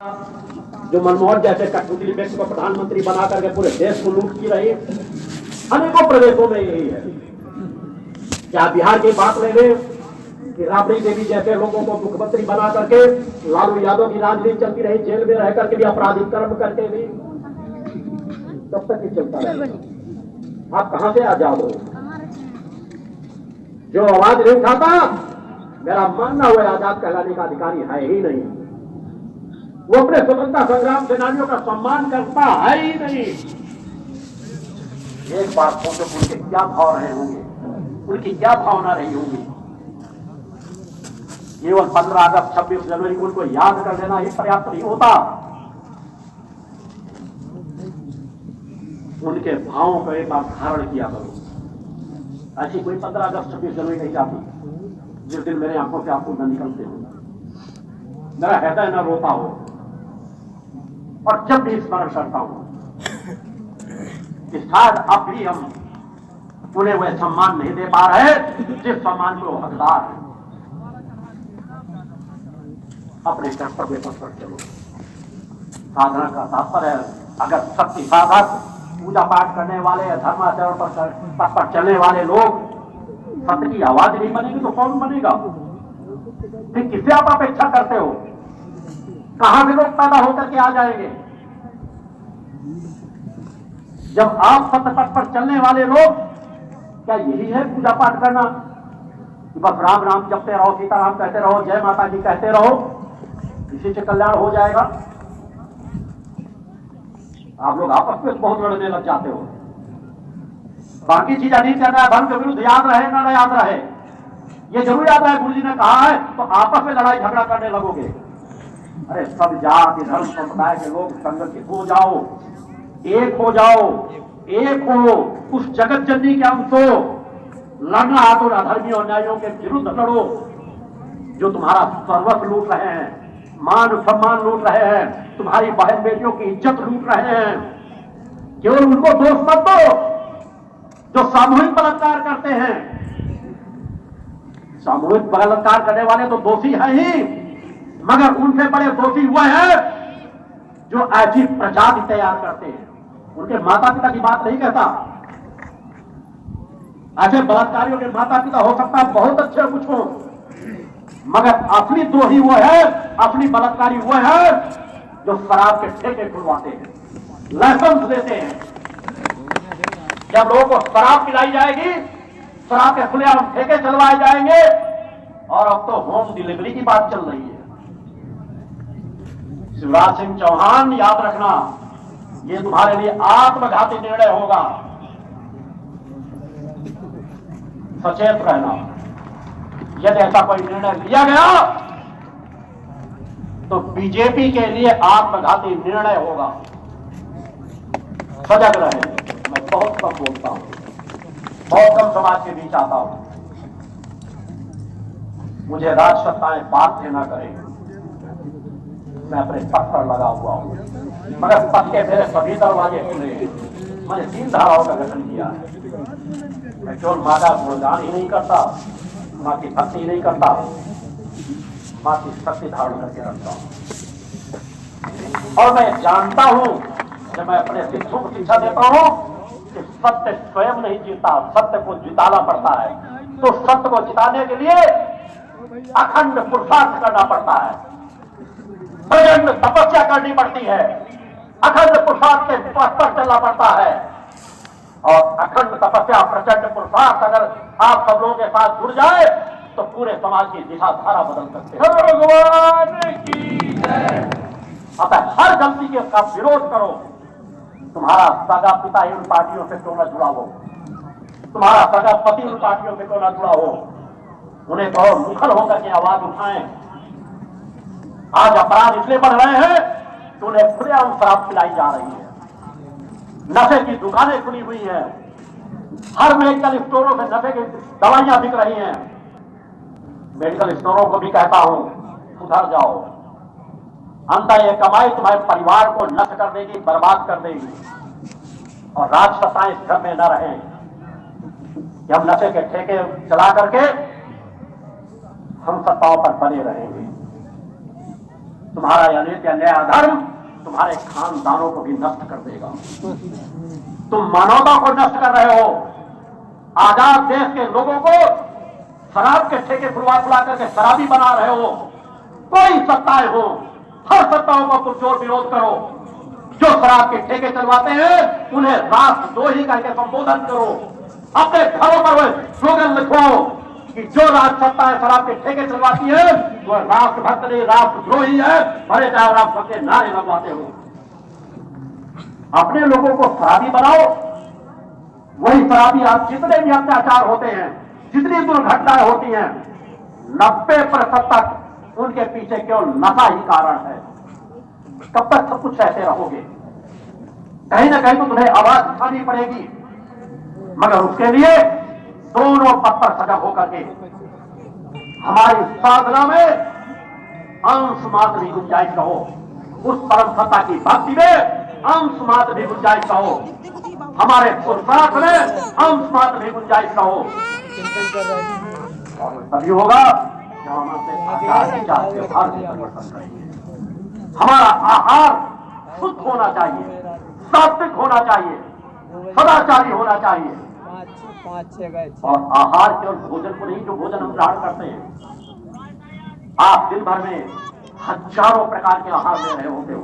जो मनमोहन जैसे कठपुतली व्यक्ति को प्रधानमंत्री बना करके पूरे देश को लूट की रही, अनेकों प्रदेशों में यही है। क्या बिहार की बात ले लें कि राबड़ी देवी जैसे लोगों को मुख्यमंत्री बना करके लालू यादव की राजनीति चलती रही, जेल में रह करके भी आपराधिक कर्म करके भी, तब तक ही चलता रहा। आप कहां से आजाद हो? जो आवाज नहीं उठाता, मेरा मानना हुआ आजाद कहलाने का अधिकारी है ही नहीं। वो अपने स्वतंत्रता संग्राम सेनानियों का सम्मान करता है ही नहीं। एक बार सोचो उनके क्या भाव रहे होंगे, उनकी क्या भावना रही होगी। केवल 15 अगस्त 26 जनवरी को उनको याद कर लेना ही पर्याप्त नहीं होता। उनके भावों को एक बार धारण किया करो। ऐसी कोई 15 अगस्त 26 जनवरी नहीं जाती जिस दिन मेरे आंखों से आपको न निकलते हो, मेरा हृदय न रोता हो। और जब भी स्मरण करता हूं कि शायद अब भी हम उन्हें वह सम्मान नहीं दे पा रहे जिस सम्मान को हकदार है। अपने कर्तव्य पर चलो। साधना का तात्पर्य अगर शक्ति साधक, पूजा पाठ करने वाले, धर्माचरण पर चलने वाले लोग सत्य की आवाज नहीं बनेगी तो कौन बनेगा? फिर किसे आप अपेक्षा करते हो? कहां से लोग पैदा होकर के आ जाएंगे? जब आप सत्य पथ पर चलने वाले लोग, क्या यही है पूजा पाठ करना? बस राम राम जपते रहो, सीताराम कहते रहो, जय माता जी कहते रहो, इसी से कल्याण हो जाएगा? आप लोग आपस में बहुत लड़ने लग जाते हो। बाकी चीजें नहीं करना, धर्म के विरुद्ध याद रहे ना याद रहे, ये जरूर याद रहे। गुरु जी ने कहा है तो आपस में लड़ाई झगड़ा करने लगोगे। अरे सब जाति धर्म संप्रदाय के लोग संगठित हो जाओ, एक हो जाओ, एक हो, उस जगत जननी के अंश हो। लड़ना है तो अधर्मियों अन्यायों के विरुद्ध लड़ो जो तुम्हारा सर्वस्व लूट रहे हैं, मान सम्मान लूट रहे हैं, तुम्हारी बहन बेटियों की इज्जत लूट रहे हैं। केवल उनको दोष मत दो जो सामूहिक बलात्कार करते हैं। सामूहिक बलात्कार करने वाले तो दोषी हैं ही, मगर उनसे बड़े दोषी वह है जो ऐसी प्रजाति तैयार करते हैं। उनके माता पिता की बात नहीं कहता। ऐसे बलात्कारियों के माता पिता हो सकता है बहुत अच्छे कुछ हो, मगर असली द्रोही वो है, असली बलात्कारी वो है जो शराब के ठेके खुलवाते हैं, लाइसेंस देते हैं। जब लोगों को शराब पिलाई जाएगी, शराब के खुलेआम ठेके चलवाए जाएंगे। और अब तो होम डिलीवरी की बात चल रही है। शिवराज सिंह चौहान, याद रखना, ये तुम्हारे लिए आत्मघाती निर्णय होगा। सचेत रहना। यदि ऐसा कोई निर्णय लिया गया तो बीजेपी के लिए आत्मघाती निर्णय होगा। सजग रहे। मैं बहुत कम बोलता हूं, बहुत कम समाज के बीच आता हूं। मुझे राजसत्ताएं बाध्य न करें। मैं अपने पथ पर लगा हुआ हूं, मगर पथ के मेरे सभी दरवाजे खुले हैं। मैंने 3 धाराओं का गठन किया है। मैं केवल मां का गुणगान ही नहीं करता, मां की भक्ति ही नहीं करता, मां की शक्ति धारण करके रखता हूं। और मैं जानता हूं, जब मैं अपने शिष्यों को शिक्षा देता हूं कि सत्य स्वयं नहीं जीता, सत्य को जिताना पड़ता है। तो सत्य को जिताने के लिए अखंड पुरुषार्थ करना पड़ता है, प्रचंड तपस्या करनी पड़ती है, अखंड पुरुषार्थ के पथ पर चलना पड़ता है। और अखंड तपस्या, प्रचंड पुरुषार्थ अगर आप सब लोगों के साथ जुड़ जाए तो पूरे समाज की दिशा धारा बदल सकते हैं। भगवान की जय। अतः हर गलती के का विरोध करो। तुम्हारा सगा पिता इन पार्टियों से क्यों न जुड़ा हो, तुम्हारा सगा पति उन पार्टियों से क्यों न जुड़ा हो, उन्हें कहो मुखर होकर के आवाज उठाएं। आज अपराध इसलिए बढ़ रहे हैं तो उन्हें खुलेआम शराब पिलाई जा रही है, नशे की दुकानें खुली हुई हैं, हर मेडिकल स्टोरों में नशे की दवाइयां बिक रही हैं। मेडिकल स्टोरों को भी कहता हूं सुधर जाओ। अंततः यह कमाई तुम्हारे परिवार को नष्ट कर देगी, बर्बाद कर देगी। और राजसत्ताएं इस घर में न रहें कि हम नशे के ठेके चला करके हम सत्ताओं पर बने रहेंगे। तुम्हारा यह नीति अन्याय अधर्म तुम्हारे खानदानों को भी नष्ट कर देगा। तुम मानवता को नष्ट कर रहे हो। आजाद देश के लोगों को शराब के ठेके खुलवा खुला करके शराबी बना रहे हो। कोई सत्ताएं हो, हर सत्ताओं का पुरजोर विरोध करो। जो शराब के ठेके चलवाते हैं उन्हें राष्ट्रद्रोही करके संबोधन करो। अपने घरों पर वह स्लोगन लिखवाओ कि जो राज सत्ताएं शराब के ठेके चलवाती है वह राष्ट्रभक्त नहीं राष्ट्रद्रोही है, भले चाहे राष्ट्रभक्त के नारे लगवाते हो। अपने लोगों को शराबी बनाओ। वही शराबी आप जितने भी अत्याचार होते हैं, जितनी दुर्घटनाएं होती हैं, 90% तक उनके पीछे केवल नशा ही कारण है। कब तक सब कुछ सहते रहोगे? कहीं ना कहीं तो तुम्हें आवाज उठानी पड़ेगी, मगर उसके लिए दोनों पद पर सजग होकर के हमारी साधना में अंश मात्र भी गुंजाइश कहो। उस परम सत्ता की भक्ति में अंश मात्र भी गुंजाइश कहो। हमारे पुरुषार्थ में अंश मात्र भी गुंजाइश कहो। और तभी होगा जब हम अपने आचार विचार व्यवहार में परिवर्तन करेंगे। हमारा आहार शुद्ध होना चाहिए, सात्विक होना चाहिए, सदाचारी होना चाहिए। और आहार केवल भोजन को नहीं, जो भोजन हम ग्रहण करते हैं। आप दिन भर में हजारों प्रकार के आहार ले रहे होते हो।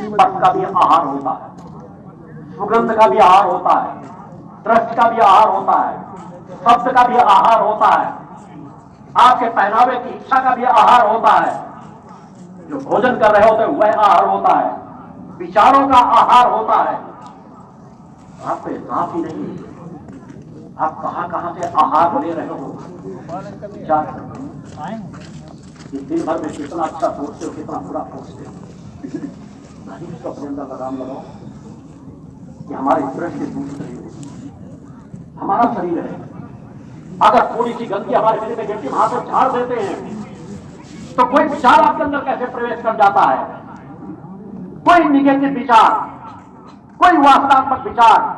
स्पर्श का भी आहार होता है, सुगंध का भी आहार होता है, दृष्टि का भी आहार होता है, शब्द का भी आहार होता है, आपके पहनावे की इच्छा का भी आहार होता है। जो भोजन कर रहे होते हैं वह आहार होता है, विचारों का आहार होता है। आपको एहसास ही नहीं आप कहां से आहार ले रहे हो। विचार कि दिन भर में कितना अच्छा सोचते हो, कितना बुरा सोचते हो। नहीं उसको अपने अंदर लगाम लगाओ कि हमारी दृष्टि दूर रही हो। हमारा शरीर है, अगर थोड़ी सी गंदगी हमारे शरीर में गिरती हाथ से झाड़ देते हैं तो कोई विचार आपके अंदर कैसे प्रवेश कर जाता है? कोई निगेटिव विचार, कोई वास्तवात्मक विचार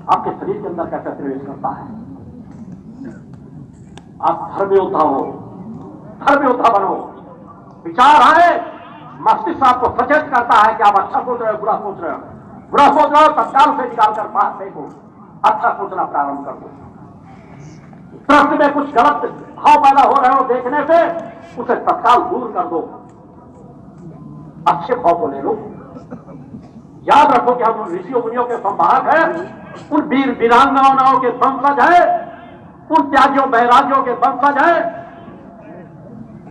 आपके शरीर के अंदर कैसे प्रवेश करता है? आप धर्म योद्धा हो, धर्म योद्धा बनो। विचार आए, मस्तिष्क आपको सचेत करता है कि आप अच्छा सोच रहे हो, बुरा सोच रहे हो। बुरा सोच रहे हो तत्काल से निकालकर बाहर फेंको, अच्छा सोचना प्रारंभ कर दो। प्रश्न में कुछ गलत भाव पैदा हो रहे हो देखने से उसे तत्काल दूर कर दो, अच्छे भाव को ले लो। याद रखो कि हम ऋषियों मुनियों के संवाहक हैं, उन वीर वीरांगनाओं के वंशज हैं, उन त्यागियों बैरागियों के वंशज हैं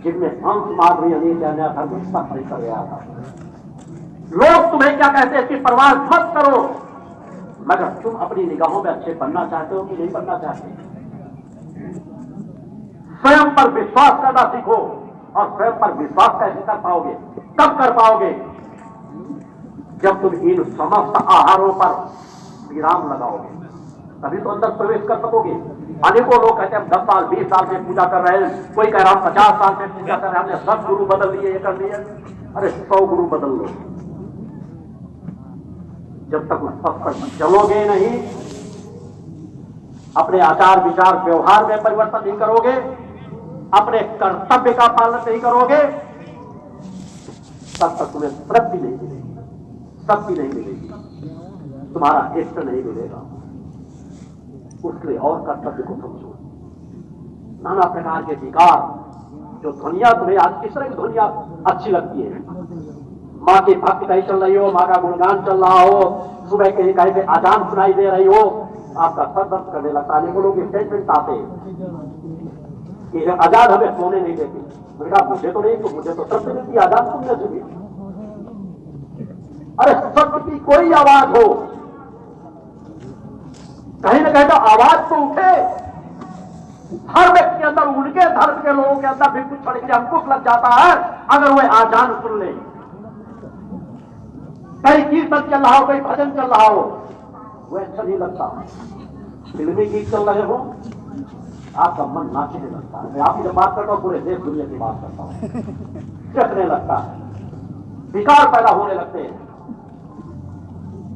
जिनमें अंश मात्र नहीं कर गया था। लोग तुम्हें क्या कहते हैं कि परवाह मत करो, मगर तुम अपनी निगाहों में अच्छे बनना चाहते हो कि नहीं बनना चाहते? स्वयं पर विश्वास करना सीखो। और स्वयं पर विश्वास कैसे कर पाओगे? कब कर पाओगे? जब तुम इन समस्त आहारों पर विराम लगाओगे, तभी तो अंदर प्रवेश कर सकोगे। अनेकों लोग कहते हैं हम 10 साल 20 साल से पूजा कर रहे हैं, कोई कह रहा हम 50 साल से पूजा कर रहे हैं, हमने 10 गुरु बदल लिए, ये कर लिए। अरे 100 गुरु बदल लो, जब तक उस पथ पर चलोगे नहीं, अपने आचार विचार व्यवहार में परिवर्तन नहीं करोगे, अपने कर्तव्य का पालन नहीं करोगे, तब तक तुम्हें तृप्ति नहीं मिलेगी, शक्ति नहीं मिलेगी, तुम्हारा इष्ट नहीं मिलेगा। उसके लिए और कर्तव्य को समझो। नाना प्रकार के विकार, जो ध्वनिया तुम्हें आज किस तरह की ध्वनिया अच्छी लगती है? माँ की भक्ति कहीं चल रही हो, माँ का गुणगान चल रहा हो, सुबह कहीं कहीं पे आजान सुनाई दे रही हो, आपका सर दर्द करने लगता है। लोग स्टेटमेंट आते हैं कि आजाद हमें सोने नहीं देती। मैंने कहा मुझे तो नहीं, तो मुझे तो सबसे मिलती आजाद सुनने से भी। अरे सत्य की कोई आवाज हो, कहीं ना कहीं तो आवाज तो उठे। हर व्यक्ति के अंदर, उनके धर्म के लोगों के अंदर भी कुछ छोड़ के अंकुश लग जाता है अगर वह आजान सुन ले। कहीं कीर्तन चल रहा हो, कहीं भजन चल रहा हो, वह अच्छा नहीं लगता। फिल्मी गीत चल रहे हो, आपका मन नाचने लगता है। मैं आपकी जब बात करता हूँ पूरे देश दुनिया की बात करता हूँ, चखने लगता है, विकार पैदा होने लगते हैं।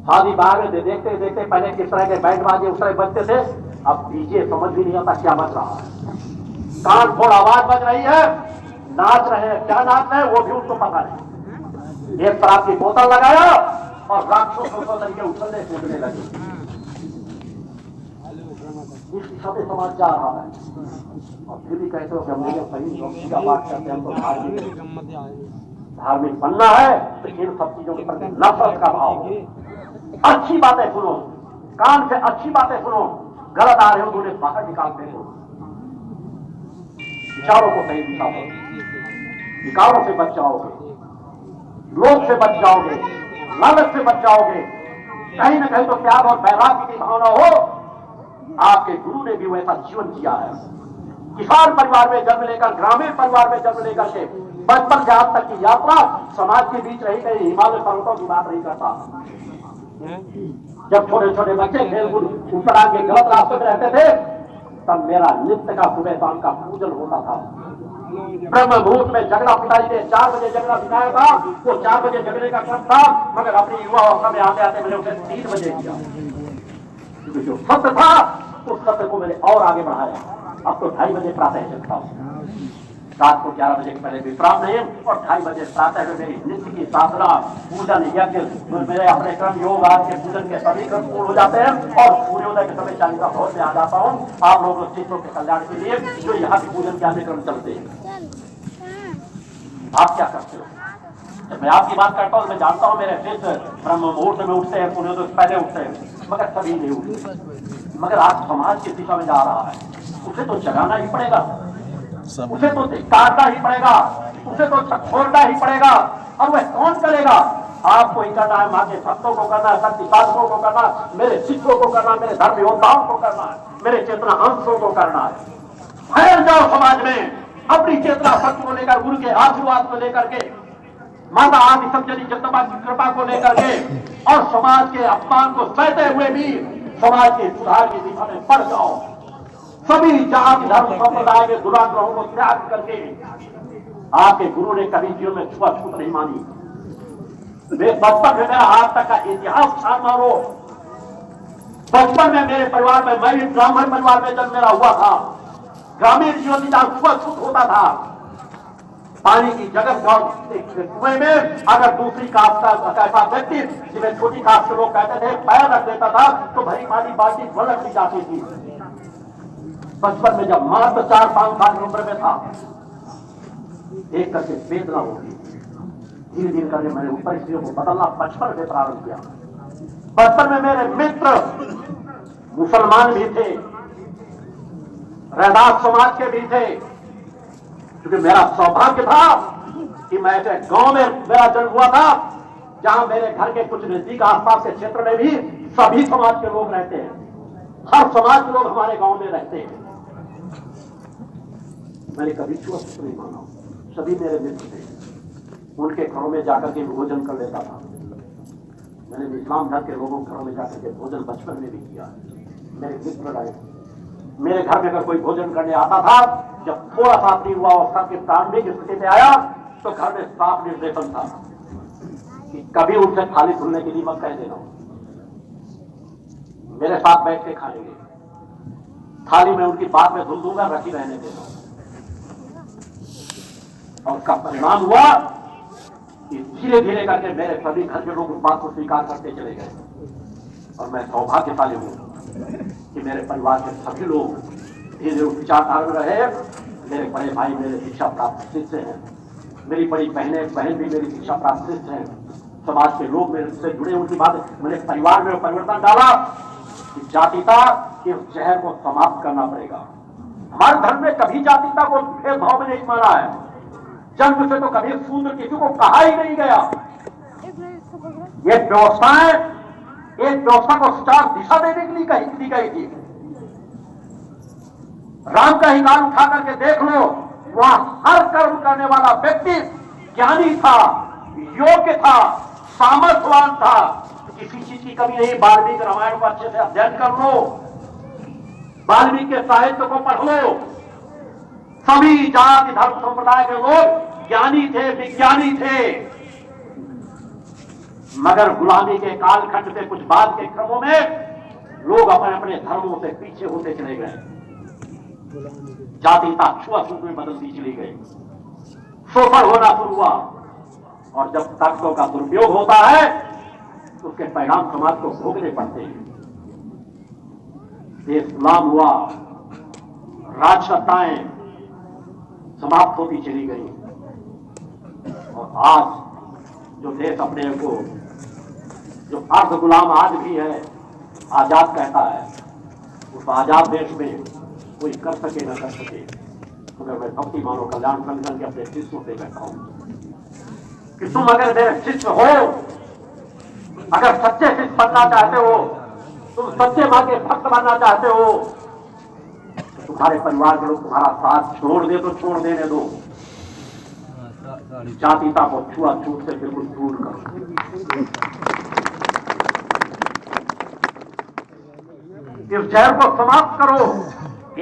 शादी ब्याह में देखते देखते पहले किस तरह के बैंड बाजे उस तरह बजते थे, अब डीजे समझ भी नहीं आता क्या बज रहा है। कान फोड़ आवाज बज रही है, नाच रहे हैं, क्या नाच रहे हैं वो भी उनको पता नहीं। एक शराब की बोतल लगाया और राक्षसों को तरीके उछलने कूदने लगे। इस दिशा में समाज जा रहा है और फिर भी कहते हो कि हम लोग सही भक्ति का बात करते हैं, हम तो धार्मिक बनना है तो इन सब चीजों के प्रति नफरत का भाव। अच्छी बातें सुनो, कान से अच्छी बातें सुनो, गलत आ रहे हो तो उन्हें बाहर निकालते हो। विचारों को सही दिशा दो, विकारों से बच जाओगे, लोभ से बच जाओगे, लालच से बच जाओगे। कहीं ना कहीं तो त्याग और वैराग्य की भावना हो। आपके गुरु ने भी वैसा जीवन जिया है। किसान परिवार में जन्म लेकर, ग्रामीण परिवार में जन्म लेकर के बचपन से आज तक की यात्रा समाज के बीच रही, कहीं हिमालय पर्वतों की बात नहीं करता। जब छोटे छोटे बच्चे खेलकूद उत्तरा के गलत रास्ते में रहते थे, तब मेरा नित्य का सुबह शाम का पूजन होता था। ब्रह्म मुहूर्त में जगना पिताजी ने 4 बजे जगना बिताया था, वो 4 बजे जगने का क्रम था, मगर अपनी युवा अवस्था में आते आते मैंने उसे 3 बजे किया। क्योंकि जो सत्य था उस सत्य को मैंने और आगे बढ़ाया। अब तो 2:30 बजे प्रातः जगता हूं, रात को 11 बजे के पहले विश्राम नहीं, और 2:30 बजे प्रातः में मेरी नित्य की साधना, पूजन, यज्ञ, मेरे अपने क्रम योग आज के पूजन के सभी क्रम पूर्ण हो जाते हैं और सूर्योदय के समय चालीसा भोर में आ जाता हूँ। आप लोगों चित्रों के कल्याण के लिए जो यहाँ के पूजन के आगे क्रम चलते हैं, आप क्या करते हो? जब मैं आपकी बात करता हूँ, मैं जानता हूँ मेरे शिष्य ब्रह्म मुहूर्त में उठते हैं, सूर्योदय से पहले उठते हैं, मगर सभी नहीं उठते। मगर आज समाज की दिशा में जा रहा है, उसे तो जगाना ही पड़ेगा, उसे तो काटना ही पड़ेगा, उसे तो छोड़ना ही पड़ेगा। और वह कौन करेगा? आपको ही करना है, माँ के भक्तों को करना है, शक्ति साधकों को करना है, मेरे शिष्यों को करना है, मेरे धर्म योद्धाओं को करना है, मेरे चेतना अंशों को करना है। फैल जाओ समाज में अपनी चेतना शक्ति को लेकर, गुरु के आशीर्वाद को लेकर के, माता आदि समझनी जगदम्बा की कृपा को लेकर के, और समाज के अपमान को सहते हुए भी समाज के सुधार की दिशा में बढ़ जाओ। सभी जाति धर्म संप्रदाय के दुराग्रहों को त्याग करके, आपके गुरु ने कभी जीवन में छुआछूत नहीं मानी। वे बचपन में मेरा आज तक का इतिहास छान मारो। बचपन में मेरे परिवार में, मैं भी ब्राह्मण परिवार में जन्म मेरा हुआ था, ग्रामीण जीवन जहां छुआछूत होता था, पानी की जगह कुएं में अगर दूसरी कास्ट का ऐसा व्यक्ति जिन्हें छोटी कास्ट के लोग कहते थे पैर रख देता था तो भरी पानी बाल्टी पलट दी जाती थी। बचपन में जब मात्र 4-5 साल की उम्र में था, एक करके वेदना होगी, धीरे धीरे करके मैंने ऊपर स्त्रियों को बदलना बचपन से प्रारंभ किया। बचपन में मेरे मित्र मुसलमान भी थे, रैदास समाज के भी थे, क्योंकि मेरा सौभाग्य था कि मैं ऐसे गांव में मेरा जन्म हुआ था जहां मेरे घर के कुछ नजदीक आसपास के क्षेत्र में भी सभी समाज के लोग रहते हैं। हर समाज के लोग हमारे गांव में रहते हैं। मैंने कभी छुआछूत नहीं माना, सभी मेरे मित्र थे, उनके घरों में जाकर के भोजन कर लेता था। मैंने इस्लाम धर्म के लोगों के घरों में जाकर के भोजन बचपन में भी किया। मेरे मित्र रहे, मेरे घर में अगर कोई भोजन करने आता था, जब थोड़ा सा अपनी हुआ अवस्था के प्रारंभिक स्थिति में आया तो घर में साफ निर्देशन था कि कभी उनसे थाली धुलने के लिए मत कह देना, मेरे साथ बैठ के खाएंगे, थाली में उनकी बात में धुल दूंगा, रखी रहने देना। और उसका परिणाम हुआ कि धीरे धीरे करके मेरे सभी घर के लोग उस बात को स्वीकार करते चले गए। और मैं सौभाग्यशाली हूं कि मेरे परिवार के सभी लोग धीरे धीरे विचारधारा में रहे। मेरे बड़े भाई मेरे शिक्षा प्राप्त शिष्य हैं, मेरी बड़ी बहन भी मेरी शिक्षा प्राप्त शिष्य हैं, समाज के लोग मेरे से जुड़े। उनकी बात मेरे परिवार में परिवर्तन डाला कि जातिता के उस जहर को समाप्त करना पड़ेगा। हमारे धर्म में कभी जातिता को भेदभाव में नहीं माना है, जन्म से तो कभी शूद्र किसी को कहा ही नहीं गया। ये व्यवस्थाएं एक व्यवस्था को सुचारू दिशा देने के लिए दी गई थी। राम का ही नाम उठा करके देख लो, वहां हर कर्म करने वाला व्यक्ति ज्ञानी था, योग्य था, सामर्थ्यवान था, किसी चीज की कमी नहीं। वाल्मीकि रामायण को अच्छे से अध्ययन कर लो, वाल्मीकि के साहित्य को पढ़ लो। सभी जाति धर्म संप्रदाय के लोग ज्ञानी थे, विज्ञानी थे, मगर गुलामी के कालखंड से कुछ बाद के क्रमों में लोग अपने अपने धर्मों से पीछे होते चले गए, जातिता छुआछूत में बदलती चली गई। शोषण होना शुरू हुआ। और जब ताकतों का दुरुपयोग होता है तो उसके परिणाम समाज को भोगने पड़ते हैं। देश गुलाम हुआ, राजसत्ताएं समाप्त होती चली गई, और आज जो देश अपने को जो अर्ध गुलाम आज भी है आजाद कहता है, उस आजाद देश में कोई कर सके न कर सके, मगर मैं भक्ति मानव कल्याण संगठन के अपने शिष्यों से कहता हूं कि तुम अगर मेरे शिष्य हो, अगर सच्चे शिष्य बनना चाहते हो, तुम सच्चे मां के भक्त बनना चाहते हो, तो तुम्हारे परिवार के लोग तुम्हारा साथ छोड़ दे तो छोड़ देने दो, जातिता को छुआछूत से बिल्कुल दूर करो। इस जहर को समाप्त करो।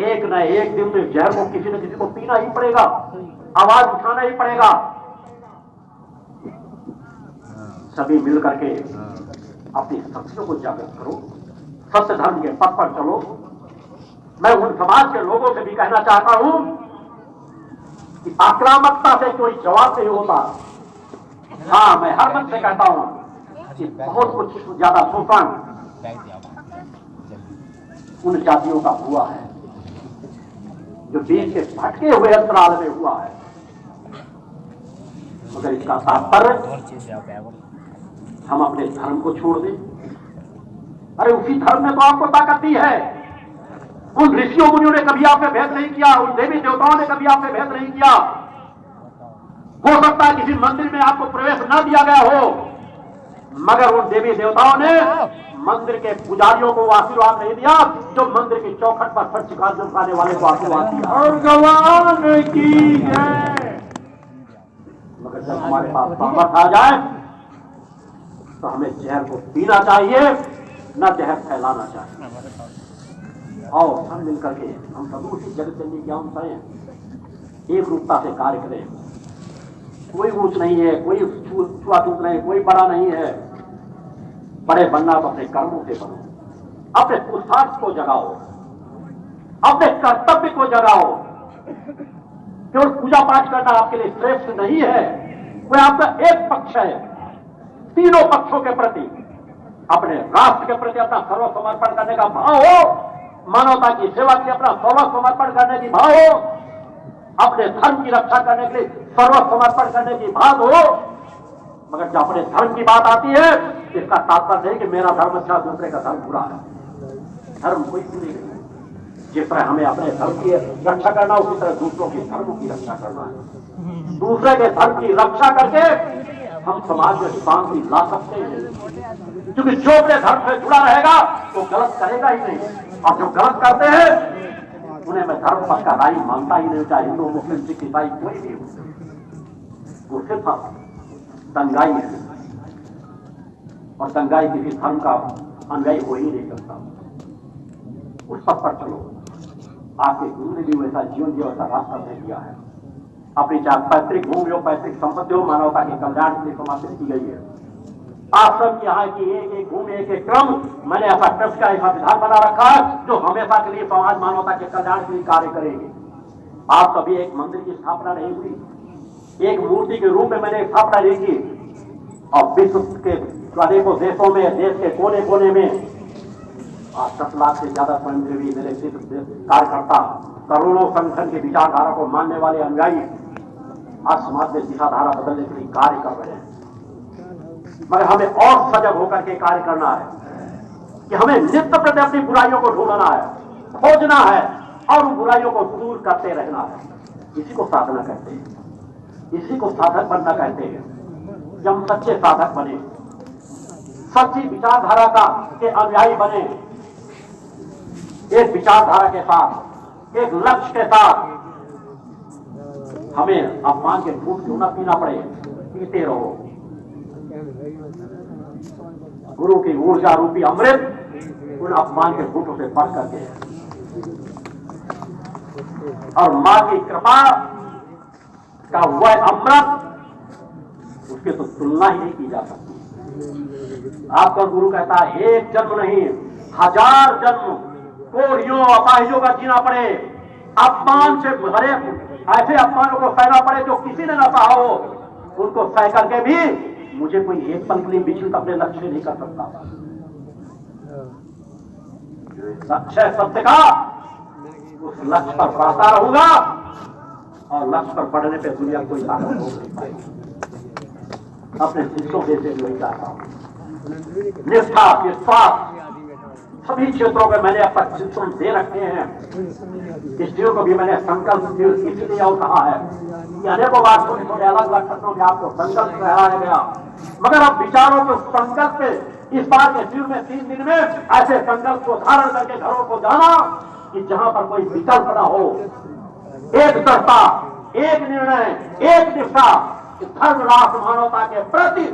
एक न एक दिन तो इस जहर को किसी न किसी को पीना ही पड़ेगा, आवाज उठाना ही पड़ेगा। सभी मिल करके अपनी शक्तियों को जागृत करो, सत्य धर्म के पथ पर चलो। मैं उन समाज के लोगों से भी कहना चाहता हूं कि आक्रामकता से कोई जवाब नहीं होता। हाँ, मैं हर मन से कहता हूं कि बहुत कुछ ज्यादा शोषण उन जातियों का हुआ है जो बीच के भटके हुए अंतराल में हुआ है, मगर इसका तात्पर्य हम अपने धर्म को छोड़ दें। अरे उसी धर्म ने तो आपको ताकत दी है। उन ऋषियों मुनियों ने कभी आप में भेद नहीं किया, उन देवी देवताओं ने कभी आप में भेद नहीं किया। हो सकता है किसी मंदिर में आपको प्रवेश न दिया गया हो, मगर उन देवी देवताओं ने मंदिर के पुजारियों को आशीर्वाद नहीं दिया जो मंदिर की चौखट पर फर्श खाने वाले को आशीर्वाद दिया। और गवान की है। मगर जब हमारे पास सामर्थ आ जाए तो हमें जहर को पीना चाहिए, न जहर फैलाना चाहिए। और हम मिलकर के हम सब उसी जगत जननी की हम करें, एक रूपता से कार्य करें। कोई ऊंच नहीं है, कोई छुआछूत नहीं, कोई बड़ा नहीं है। बड़े बनना तो अपने कर्मों से बनो, अपने पुरुषार्थ को जगाओ, अपने कर्तव्य को जगाओ। केवल पूजा पाठ करना आपके लिए श्रेष्ठ नहीं है, वह आपका एक पक्ष है। तीनों पक्षों के प्रति, अपने राष्ट्र के प्रति अपना सर्व समर्पण करने का भाव हो, मानवता की सेवा के अपना सर्व समर्पण करने की भाव हो, अपने धर्म की रक्षा करने के लिए सर्व समर्पण करने की भाव हो। मगर जब अपने धर्म की बात आती है, इसका तात्पर्य नहीं कि मेरा धर्म अच्छा दूसरे का धर्म बुरा है। धर्म कोई बुरी नहीं। जिस तरह हमें अपने धर्म की रक्षा करना, उसी तरह दूसरों के धर्म की रक्षा करना है। दूसरे के धर्म की रक्षा करके हम समाज में शांति ला सकते हैं, क्योंकि जो अपने धर्म से जुड़ा रहेगा वो गलत करेगा ही नहीं। और जो गलत करते हैं उन्हें मैं धर्म पथ का राही मानता ही नहीं, चाहे हिंदू मुस्लिम सिख ईसाई कोई भी हो। वो सिर्फ दंगाई है, और दंगाई किसी धर्म का अनुयायी हो ही नहीं सकता। उस पथ पर चलो। आपके गुरु ने भी वैसा जीवन दिया, वैसा रास्ता तय किया है। अपनी चाहे पैतृक भूमि हो, पैतृक संपत्ति हो, मानवता के कल्याण के लिए समर्पित की गई है। आश्रम यहाँ की एक एक भूमि, एक एक क्रम, मैंने ऐसा ट्रस्ट का ऐसा विधान बना रखा है जो हमेशा के लिए समाज मानवता के कल्याण के लिए कार्य करेंगे। आप सभी एक मंदिर की स्थापना नहीं हुई, एक मूर्ति के रूप में मैंने स्थापना नहीं की, और विश्व के अनेकों देशों में, देश के कोने कोने में 10 लाख से ज्यादा स्वयंसेवी मेरे कार्यकर्ता, करोड़ों संगठन के विचारधारा को मानने वाले अनुयायी आज समाज में दिशाधारा बदलने के लिए कार्य कर रहे हैं। मगर हमें और सजग होकर के कार्य करना है कि हमें नित्य प्रति अपनी बुराइयों को ढूंढना है, खोजना है, और उन बुराइयों को दूर करते रहना है। इसी को साधना कहते हैं, इसी को साधक बनना कहते हैं। जब हम सच्चे साधक बने, सच्ची विचारधारा का के अनुयायी बने, एक विचारधारा के साथ, एक लक्ष्य के साथ, हमें अपमान के घूंट क्यों न पीना पड़े, पीते रहो। गुरु की ऊर्जा रूपी अमृत उन अपमान के घूंटों से बढ़ करके है, और मां की कृपा का वह अमृत, उसके तो तुलना ही नहीं की जा सकती। आपका गुरु कहता है एक जन्म नहीं 1000 जन्म कोड़ियों अपाहिजों का जीना पड़े, अपमान से भरे ऐसे अपमानों को सहना पड़े जो किसी ने न सहा हो, उनको सह करके भी मुझे कोई एक पल के लिए विचलित अपने लक्ष्य नहीं कर सकता। लक्ष्य है सत्य का, उस लक्ष्य पर बढ़ता रहूंगा और लक्ष्य पर बढ़ने पे दुनिया कोई ताकत रोक नहीं पाएगी। अपने शिष्यों के से वही चाहता हूं, निष्ठा विश्वास सभी क्षेत्रों में मैंने प्रशिक्षण दे रखे हैं। स्त्रियों को भी मैंने संकल्प इसीलिए और कहा है कि अनेकों बार छोटे छोटे अलग अलग क्षेत्रों में आपको संकल्प कराया गया, मगर अब विचारों को संकल्प पे इस बार के शिविर में 3 दिन में ऐसे संकल्प को धारण करके घरों को जाना कि जहां पर कोई विकल्प न हो, एक दृढ़ता, एक निर्णय, एक निष्ठा, धर्म राष्ट्र मानवता के प्रति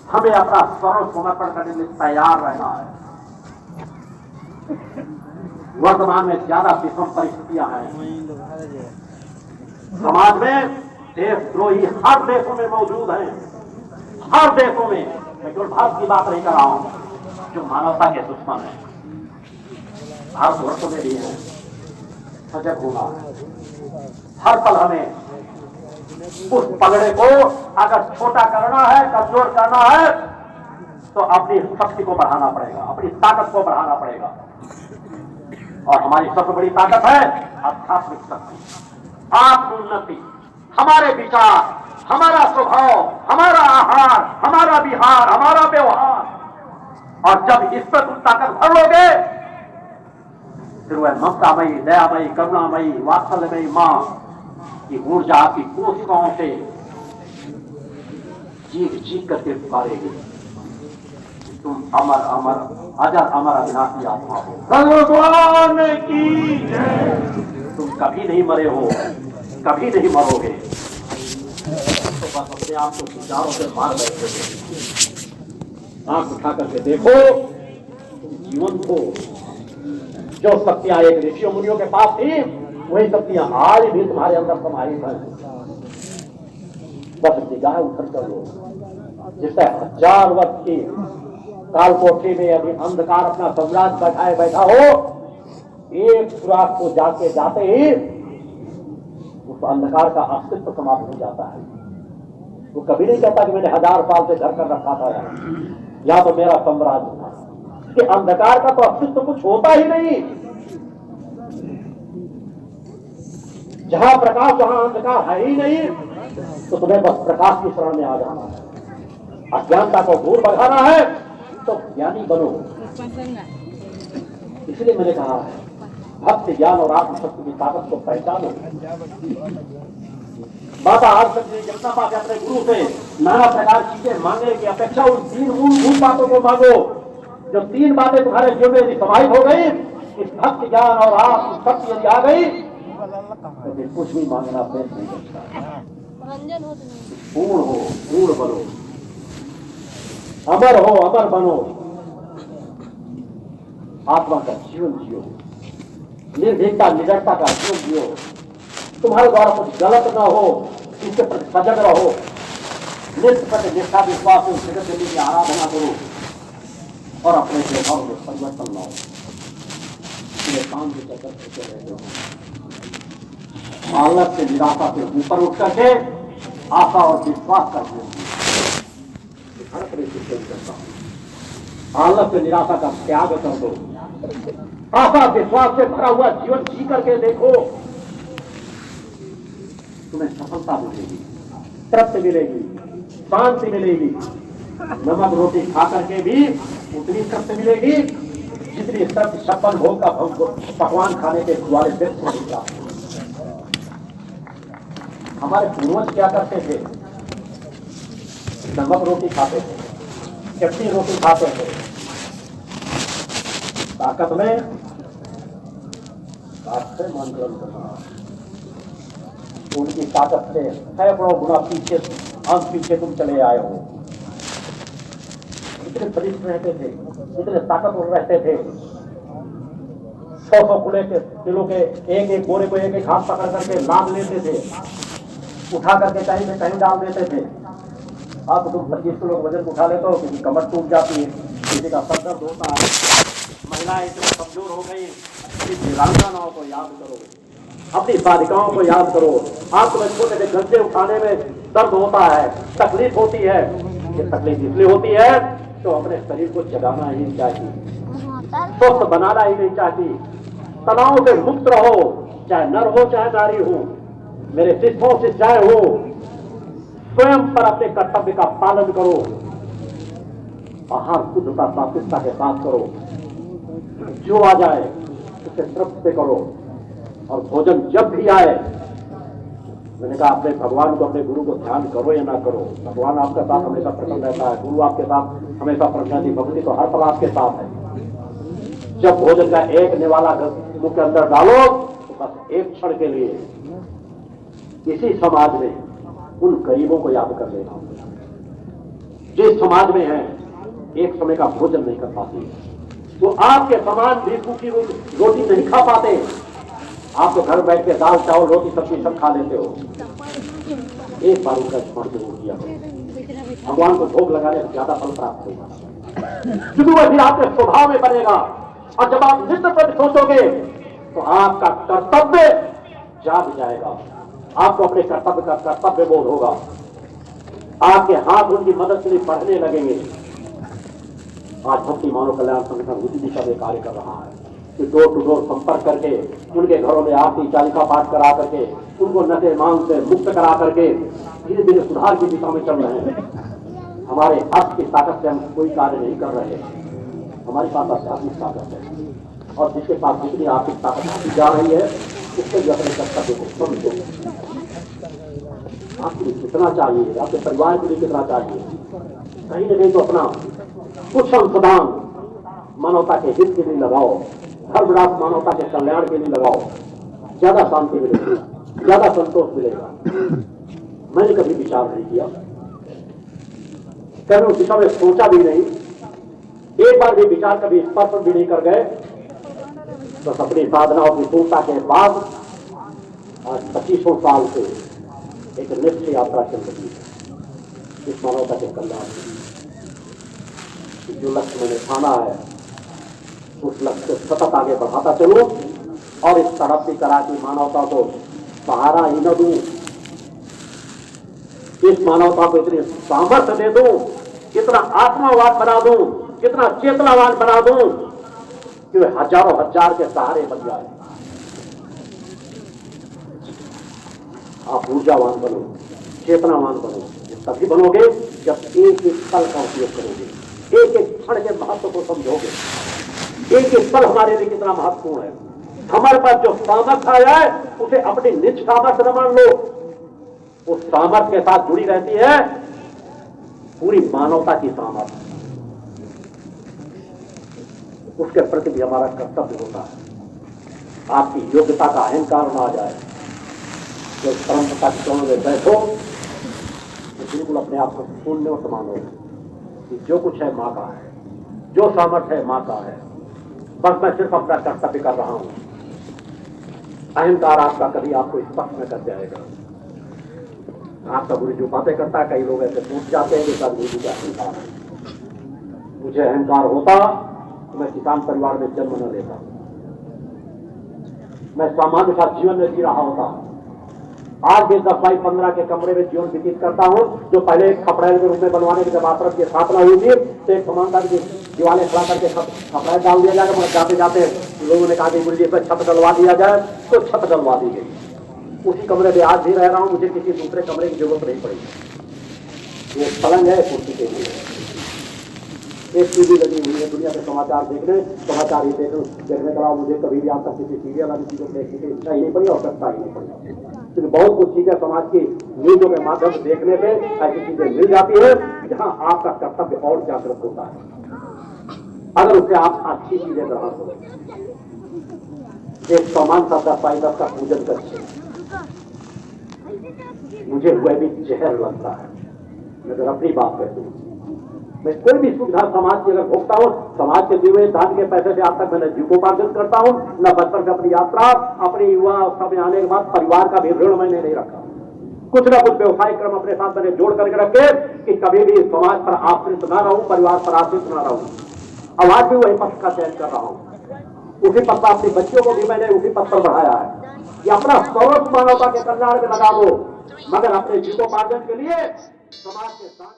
हमें अपना सर्व समर्पण करने के लिए तैयार रहना है। वर्तमान में ज्यादा विषम परिस्थितियां हैं समाज में, देशद्रोही हर देशों में मौजूद हैं, हर देशों में। मैं केवल भारत की बात नहीं कर रहा हूं, जो मानवता के दुश्मन है भारतवर्ष में भी है। सजग होगा, हर पल हमें उस पगड़े को अगर छोटा करना है, कमजोर करना है, तो अपनी शक्ति को बढ़ाना पड़ेगा, अपनी ताकत को बढ़ाना पड़ेगा। और हमारी सबसे बड़ी ताकत है आध्यात्मिक शक्ति, आत्मोन्नति, हमारे विचार, हमारा स्वभाव, हमारा आहार, हमारा विहार, हमारा व्यवहार। और जब इस पर तुम ताकत भर लोगे, फिर वह ममतामयी, दयामयी, करुणामयी, वात्सल्यमयी मां की ऊर्जा आपकी कोशिकाओं से चीख चीख करके पुकारेगी, तुम अमर अमर अजर अमर अविनाशी आत्मा हो, भगवान की जय। तुम कभी नहीं मरे हो, कभी नहीं मरोगे। तो बस अपने आप को विचारों से मार बैठे हो। आंख उठा करके देखो, तुम जीवन को जो शक्तियां एक ऋषियों मुनियों के पास थी, वही शक्तियां आज भी तुम्हारे अंदर समाहित हैं। बस निगाह उठर कर लो, जिससे 1000 वर्ष की कालकोठरी में यदि अंधकार अपना साम्राज्य बैठाए बैठा हो, एक सुराख को जाके जाते ही उस अंधकार का अस्तित्व समाप्त हो जाता है। वो कभी नहीं कहता कि मैंने 1000 साल से घर कर रखा था यहाँ तो मेरा साम्राज्य था। कि अंधकार का तो अस्तित्व कुछ होता ही नहीं। जहां प्रकाश, जहां अंधकार है ही नहीं, तो तुम्हें बस प्रकाश की शरण में आ जाना है। अज्ञानता को दूर भगाना है तो ज्ञानी बनो। इसलिए मैंने कहा है, भक्ति, ज्ञान और आत्मशक्ति की ताकत को पहचानो। बाबा आज तक जितना बात अपने गुरु से नाना प्रकार चीजें मांगने की अपेक्षा उन 3 मूलभूत बातों को मांगो। जो 3 बातें तुम्हारे जीवन में समाहित हो गई, इस भक्ति, ज्ञान और आत्मशक्ति यदि आ गई, तो फिर कुछ भी मांगना बेच नहीं सकता। पूर्ण हो, पूर्ण बनो, अमर हो, अमर बनो, आत्मा का जीवन जियो, निर्भीकता निडरता का जीवन जियो। तुम्हारे द्वारा कुछ गलत ना हो, इसके प्रति सजग रहो, नित्य प्रति निष्ठा विश्वास से जगत की आराधना करो और अपने स्वभाव में परिवर्तन लाओ। काम के चक्कर से रहे हो, आलस से, निराशा से ऊपर उठ करके आशा और विश्वास करते आलस से, निराशा का त्याग कर दो, आशा विश्वास से भरा हुआ जीवन जी करके देखो, तुम्हें सफलता मिलेगी, तृप्ति मिलेगी, शांति मिलेगी। नमक रोटी खा करके भी उतनी तृप्ति मिलेगी जितनी तृप्ति 56 भोग का पकवान खाने के द्वारे व्यक्त होगा। हमारे पूर्वज क्या करते थे? नमक रोटी खाते थे, चटनी रोटी खाते थे, ताकत में मंत्रण करना, उनकी ताकत से सैकड़ों गुना पीछे, अंत पीछे तुम चले आए हो। इतने बलिष्ठ रहते थे, इतने ताकतवर रहते थे। 100 खुले के किलो के एक गोरे को एक हाथ पकड़ करके लाभ लेते थे, उठा करके कहीं में कहीं डाल देते थे। अब तुम 25 किलो वजन उठा लेते हो, किसी कमर टूट जाती है, किसी का सर दर्द होता है, महिलाएं इतनी कमजोर हो गई, किसी वीरांगनाओं को याद करो, अपनी बालिकाओं को याद करो। आपको बच्चों के गंजे उठाने में दर्द होता है, तकलीफ होती है। ये तकलीफ इसलिए होती है तो अपने शरीर को जगाना ही नहीं चाहती, स्वस्थ बनाना ही नहीं चाहती। तनाव से मुक्त रहो, चाहे नर हो चाहे नारी हो। मेरे शिष्यों से जय हो। स्वयं पर अपने कर्तव्य का पालन करो। आहार शुद्धता सात्विकता के साथ करो। जो आ जाए उसे तृप्त से करो। और भोजन जब भी आए, मैंने कहा अपने भगवान को, अपने गुरु को ध्यान करो या ना करो, भगवान आपके साथ हमेशा प्रसन्न रहता है, गुरु आपके साथ हमेशा प्रसन्न रहती, भक्ति तो हर पल आपके साथ है। जब भोजन का एक निवाला मुंह के अंदर डालो तो बस एक क्षण के लिए इसी समाज में उन गरीबों को याद कर लेना, जिस समाज में है एक समय का भोजन नहीं कर पाती, तो आपके समान भी सूखी रोटी नहीं खा पाते। आप तो घर बैठ के दाल चावल रोटी सब्जी सब खा लेते हो। एक बार उनका स्मरण जरूर किया, भगवान को भोग लगाने से ज्यादा फल प्राप्त होगा, क्योंकि वह भी आपके स्वभाव में बनेगा। और जब आप नित्य पर सोचोगे तो आपका कर्तव्य जाग जाएगा, आपको अपने कर्तव्य का कर्तव्य बोध होगा, आपके हाथ उनकी मदद के लिए बढ़ने लगेंगे। आज भक्ति मानव कल्याण संगठन उसी दिशा में कार्य कर रहा है कि डोर टू डोर संपर्क करके उनके घरों में आरती चालिका पाठ करा करके उनको नशे मांग से मुक्त करा करके धीरे धीरे सुधार की दिशा में चल रहे हैं। हमारे अर्थ की ताकत से हम कोई कार्य नहीं कर रहे, हमारे पास आध्यात्मिक ताकत है, और जिसके पास जितनी आर्थिक ताकत आती जा रही है उसके भी अपने कर्तव्य को समझो। आपके लिए कितना चाहिए, आपके परिवार के लिए कितना चाहिए, कहीं न कहीं तो अपना कुछ अंशदान मानवता के हित के लिए लगाओ, धर्मराज मानवता के कल्याण के लिए लगाओ, ज्यादा शांति मिलेगी, ज्यादा संतोष मिलेगा। मैंने कभी विचार नहीं किया, कभी उस दिशा में सोचा भी नहीं, एक बार भी विचार कभी स्पर्श भी नहीं कर गए। तो अपनी साधना और विपुलता के बाद आज 2500 साल से एक निश्चय यात्रा चल रही है इस मानवता के कल्याण की। जो लक्ष्य मैंने ठाना है उस लक्ष्य को सतत आगे बढ़ाता चलो और इस तड़पती कराती मानवता को सहारा ही न दूं, इस मानवता को इतनी सामर्थ्य दे दूं, इतना आत्मावान बना दूं, इतना चेतनावान बना दूं कि वे हजारों हजार के सहारे बन जाए। आप ऊर्जावान बनो, चेतनावान बनो, तभी बनोगे जब एक एक पल का उपयोग करोगे, एक एक क्षण के महत्व को समझोगे। एक एक पल हमारे लिए कितना महत्वपूर्ण है। हमारे पास जो सामर्थ्य आया है उसे अपनी निज सामर्थ्य न मान लो, उस सामर्थ्य के साथ जुड़ी रहती है पूरी मानवता की सामर्थ्य, उसके प्रति भी हमारा कर्तव्य होता है। आपकी योग्यता का अहंकार न आ जाए। जब परंपरा की चरणों में बैठो तो बिल्कुल अपने आप को शून्य मानो कि जो कुछ है माँ का है, जो सामर्थ्य है माँ का है, बस मैं सिर्फ अपना कर्तव्य कर रहा हूं। अहंकार आपका कभी आपको स्पर्श न कर जाएगा। आपका गुरु जो बातें करता है, कई लोग ऐसे पूछ जाते हैं कि सर गुरु जी का अहंकार है। मुझे अहंकार होता तो मैं किसान परिवार में जन्म न लेता, मैं सामान्य सा जीवन में जी रहा होता। आज भी 10 बाई 15 के कमरे में जीवन व्यतीत करता हूं। जो पहले एक खपड़ैल के रूप में बनवाने की जब आश्रम की स्थापना हुई थी तो एक समानता की दीवारें खड़ा करके खपड़ैल डाल दिया जाएगा, मगर जाते जाते लोगों ने कहा कि गुरु जी पर छत डलवा दिया जाए, तो छत डलवा दी गई। उसी कमरे में आज भी रह रहा हूं, मुझे किसी दूसरे कमरे की जरूरत नहीं पड़ी। ये पलंग है कुर्सी के लिए, एक टीवी लगी हुई है, दुनिया के समाचार समाचार ही देखने के अलावा मुझे कभी भी आज तक किसी सीरियल वाली चीजों को देखने की इच्छा ही नहीं पड़ी और करता ही नहीं पड़ी। क्योंकि बहुत कुछ चीजें समाज की न्यूजों के माध्यम से देखने पे ऐसी चीजें मिल जाती है जहां आपका कर्तव्य और जागृत होता है, अगर उससे आप अच्छी चीजें ग्रहण करो। एक समान सा 10 बाई 10 का पूजन करके मुझे वह भी जहर लगता है। मैं अगर अपनी बात कहती हूँ, मैं कोई भी सुविधा समाज की अगर भोगता हूँ, समाज के दिए हुए दान के पैसे से आज तक मैंने जीवोपार्जन करता हूँ, न बचपन से अपनी यात्रा, अपनी युवा अवस्था में आने के बाद परिवार का भी ऋण मैंने नहीं रखा। कुछ ना कुछ व्यवसायिक क्रम अपने साथ मैंने जोड़ करके रखे कि कभी भी समाज पर आश्रित ना रहूं, परिवार पर आश्रित ना रहूं। अब आज भी वही पथ का चयन कर रहा हूं, उसी पथ पर अपनी बच्चियों को भी मैंने उसी पथ पर बढ़ाया है। या अपना सर्वस्व मानवता के कल्याण में लगा दो, मगर अपने जीवोपार्जन के लिए समाज के साथ